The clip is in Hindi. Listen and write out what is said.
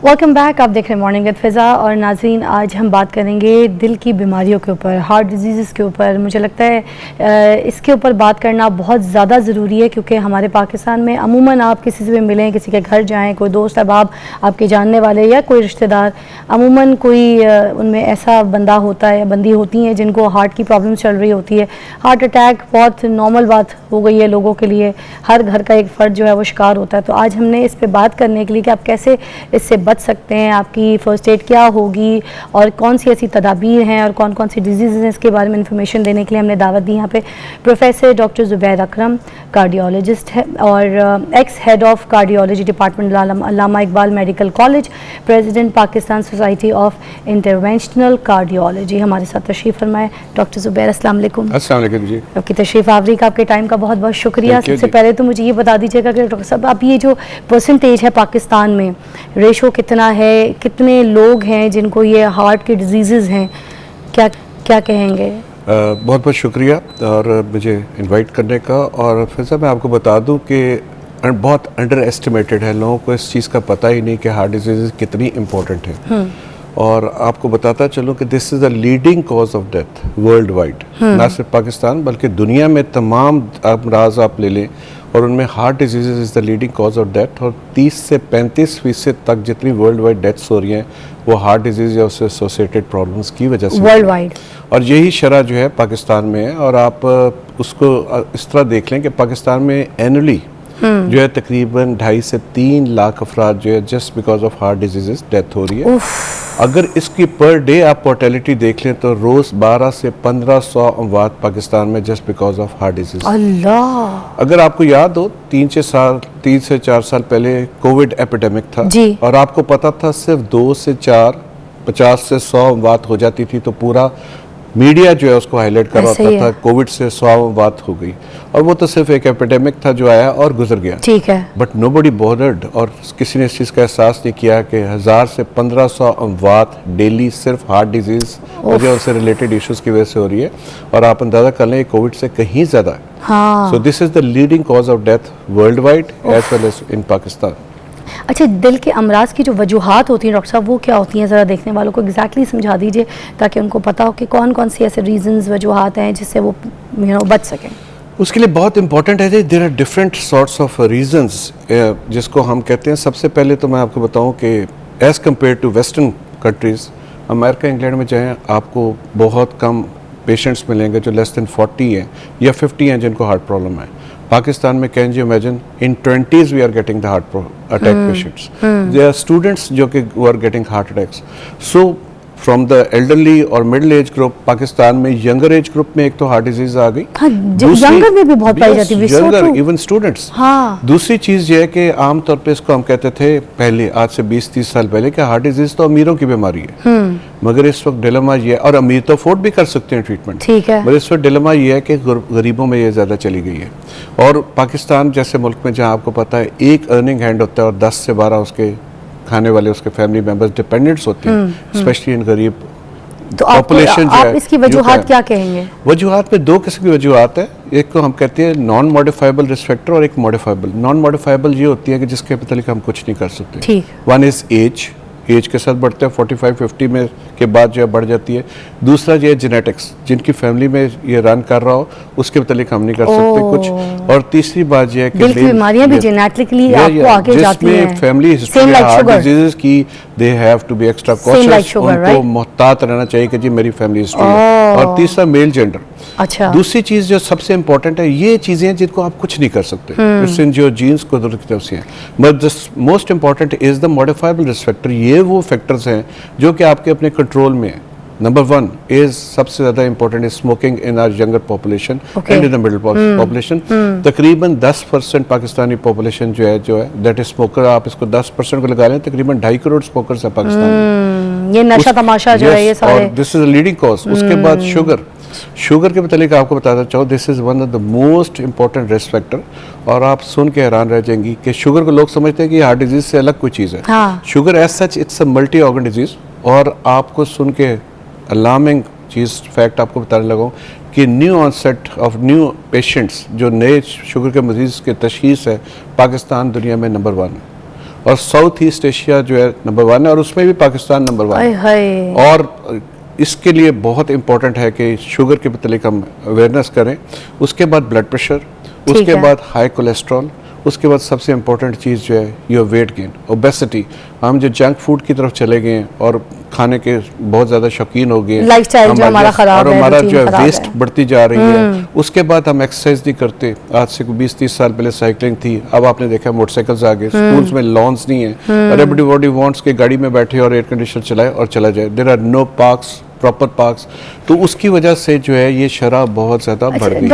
Welcome back. आप देख रहे हैं मॉर्निंग विद फ़िज़ा। और नाज़रीन, आज हम बात करेंगे दिल की बीमारियों के ऊपर, हार्ट डिजीज़ के ऊपर। मुझे लगता है इसके ऊपर बात करना बहुत ज़्यादा ज़रूरी है, क्योंकि हमारे पाकिस्तान में अमूमन आप किसी से भी मिलें, किसी के घर जाएं, कोई दोस्त अहबाब आपके जानने वाले या कोई रिश्तेदार, अमूमन कोई उनमें ऐसा बंदा होता है या बंदी होती हैं जिनको हार्ट की प्रॉब्लम चल रही होती है। हार्ट अटैक बहुत नॉर्मल बात हो गई है लोगों के लिए, हर घर का एक फ़र्द जो है वो शिकार होता है। तो आज हमने इस पर बात करने के लिए कि आप कैसे इससे बच सकते हैं, आपकी फ़र्स्ट एड क्या होगी और कौन सी ऐसी तदाबीर हैं और कौन कौन सी डिजीज़ हैं, इसके बारे में इंफॉर्मेशन देने के लिए हमने दावत दी यहाँ पे प्रोफेसर डॉक्टर ज़ुबैर अकरम, कार्डियोलॉजिस्ट है और x head of cardiology department Allama Iqbal medical college, president Pakistan society of interventional cardiology, हमारे साथ तशरीफ़ फरमाए। डॉक्टर ज़ुबैर, अस्सलाम वालेकुम। अस्सलाम वालेकुम जी। आपकी तशरीफ़ आवरी का, आपके टाइम का बहुत बहुत शुक्रिया। सबसे पहले तो मुझे ये बता दीजिएगा कि डॉक्टर साहब, आप ये जो परसेंटेज है पाकिस्तान में, रेशो कितना है, कितने लोग हैं जिनको ये हार्ट की डिजीज़ हैं, क्या क्या कहेंगे? बहुत बहुत शुक्रिया और मुझे इनवाइट करने का। और फिर से मैं आपको बता दूं कि बहुत अंडर एस्टिमेटेड है, लोगों को इस चीज़ का पता ही नहीं कि हार्ट डिजीज़ कितनी इम्पोर्टेंट है। और आपको बताता चलूँ कि this is the leading cause of death world wide, ना सिर्फ पाकिस्तान बल्कि दुनिया में तमाम अमराज आप ले लें और उनमें heart disease is the leading cause of death. और 30 से 35% तक जितनी वर्ल्ड वाइड डेथ्स हो रही हैं वो हार्ट डिजीज़ या उससे एसोसिएटेड प्रॉब्लम्स की वजह से वर्ल्ड वाइड। और यही शरह जो है पाकिस्तान में है। और आप उसको इस तरह देख लें कि पाकिस्तान में एनुअली जो है तकरीबन 2.5 से 3 लाख अफराद जो है just because of heart disease death हो रही है। अगर इसकी पर डे आप मोर्टेलिटी देख लें तो रोज़ 12 से 1500 अमवात पाकिस्तान में just because of heart disease. Allah. अगर आपको याद हो 3 से 4 साल पहले कोविड एपिडेमिक था जी। और आपको पता था सिर्फ 2 से 4, 50 से 100 अमवात हो जाती थी तो पूरा मीडिया जो है उसको हाईलाइट कर रहा था कोविड से 100 बात हो गई। और वो तो सिर्फ एक एपिडेमिक था जो आया और गुजर गया, ठीक है। बट नोबडी बॉदर्ड, और किसी ने इस चीज़ का एहसास नहीं किया कि 1000 से 1500 अमवात डेली सिर्फ हार्ट डिजीज़ और उससे रिलेटेड इश्यूज की वजह से हो रही है। और आप अंदाज़ा कर लें कोविड से कहीं ज़्यादा है। So this is the leading cause of death worldwide as well as in Pakistan. अच्छा, दिल के अमराज की जो वजूहात होती हैं डॉक्टर साहब, वो क्या होती हैं? ज़रा देखने वालों को एग्जैक्टली समझा दीजिए ताकि उनको पता हो कि कौन कौन सी ऐसे रीजंस, वजूहात हैं जिससे वो बच सकें। उसके लिए बहुत इंपॉर्टेंट है जी, there are different sorts of reasons जिसको हम कहते हैं। सबसे पहले तो मैं आपको बताऊं कि as compared to western countries, America England में जाएँ आपको बहुत कम पेशेंट्स मिलेंगे जो लेस दैन 40 हैं या 50 हैं जिनको हार्ट प्रॉब्लम है। पाकिस्तान में can you imagine in 20s we are getting the heart attack patients, they are students जो कि वो are getting heart attacks. So from the elderly और मिडिल एज ग्रुप, पाकिस्तान में यंगर एज ग्रुप में एक तो हार्ट डिजीज आ गई, यंगर में भी बहुत पाई जाती है, यंगर इवन स्टूडेंट्स। दूसरी चीज ये है कि आमतौर पे इसको हम कहते थे पहले, आज से 20-30 साल पहले, कि हार्ट डिजीज तो अमीरों की बीमारी है। मगर इस वक्त डिलेमा ये है, और अमीर तो अफोर्ड भी कर सकते हैं ट्रीटमेंट, ठीक है, मगर इस वक्त डिलेमा ये है कि गरीबों में ये ज़्यादा चली गई है। और पाकिस्तान जैसे मुल्क में जहाँ आपको पता है एक अर्निंग हैंड होता है और 10 से 12 उसके खाने वाले उसके फैमिली मेंबर्स डिपेंडेंट्स होते हैं, स्पेशली इन गरीब पॉपुलेशन। जो है इसकी वजूहात क्या कहेंगे? वजूहात में 2 किस्म की वजूहात है। एक को हम कहते हैं नॉन मॉडिफाइबल रिस्क फैक्टर और एक मॉडिफाइबल। नॉन मॉडिफाइबल ये होती है कि जिसके मतलब हम कुछ नहीं कर सकते। वन इज एज के साथ बढ़ते हैं, 45-50 में के बाद जो है बढ़ जाती है। दूसरा जो है जेनेटिक्स, जिनकी फैमिली में ये रन कर रहा हो उसके मतलब हम नहीं कर सकते कुछ। और तीसरी बात ये है कि दिल की बीमारियां भी जेनेटिकली आपको आगे जाती हैं, जिसमें फैमिली हिस्ट्री है हार्ट डिजीजेस की, they have to be extra cautious, उनको मोहतात रहना चाहिए कि जी मेरी फैमिली हिस्ट्री है। और तीसरा मेल जेंडर। अच्छा, दूसरी चीज जो सबसे इंपॉर्टेंट है, ये चीजें जिनको आप कुछ नहीं कर सकते, इससे जो जीन्स कुदरत की तरफ से हैं। But most important is the modifiable risk factor. ये वो फैक्टर्स हैं जो कि आपके अपने कंट्रोल में है। नंबर 1 इज सबसे ज्यादा important is smoking in our younger population and in the middle population. तकरीबन 10% पाकिस्तानी पॉपुलेशन जो है दैट इज स्मोकर। आप इसको 10% को लगा लें, तकरीबन 2.5 करोड़ स्मोकर्स है पाकिस्तान में। ये नशा तमाशा जो है ये सारे, दिस इज लीडिंग कॉज। उसके बाद शुगर के मतलब आपको बताना चाहूँ, this is one of the most important risk factor. और आप सुन के हैरान रह जाएंगी कि शुगर को लोग समझते हैं कि हार्ट डिजीज से अलग कोई चीज़ है। Sugar as such it's a multi organ disease. और आपको सुन के अलार्मिंग चीज़ फैक्ट आपको बताने लगा कि new onset of new patients, जो नए शुगर के मरीज के तशखीस है, पाकिस्तान दुनिया में नंबर 1 है। और साउथ ईस्ट एशिया जो है नंबर 1 है, और उसमें भी पाकिस्तान नंबर 1 है। और इसके लिए बहुत इंपॉर्टेंट है कि शुगर के मतलब हम अवेयरनेस करें। उसके बाद ब्लड प्रेशर, उसके बाद हाई कोलेस्ट्रॉल, उसके बाद सबसे इम्पोर्टेंट चीज़ जो है योर वेट गेन, ओबेसिटी। हम जो जंक फूड की तरफ चले गए हैं और खाने के बहुत ज़्यादा शौकीन हो गए, लाइफस्टाइल जो हमारा खराब है, हमारा जो है वेस्ट बढ़ती जा रही है। उसके बाद हम एक्सरसाइज नहीं करते। आज से 20-30 साल पहले साइकिलिंग थी, अब आपने देखा मोटरसाइकिल्स आ गए, स्कूल्स में लॉन्स नहीं है और एवरीबॉडी वांट्स के गाड़ी में बैठे और एयर कंडीशनर चलाए और चला जाए। There are no parks, proper parks. तो उसकी वजह से जो है ये शराब बहुत ज़्यादा बढ़ गई।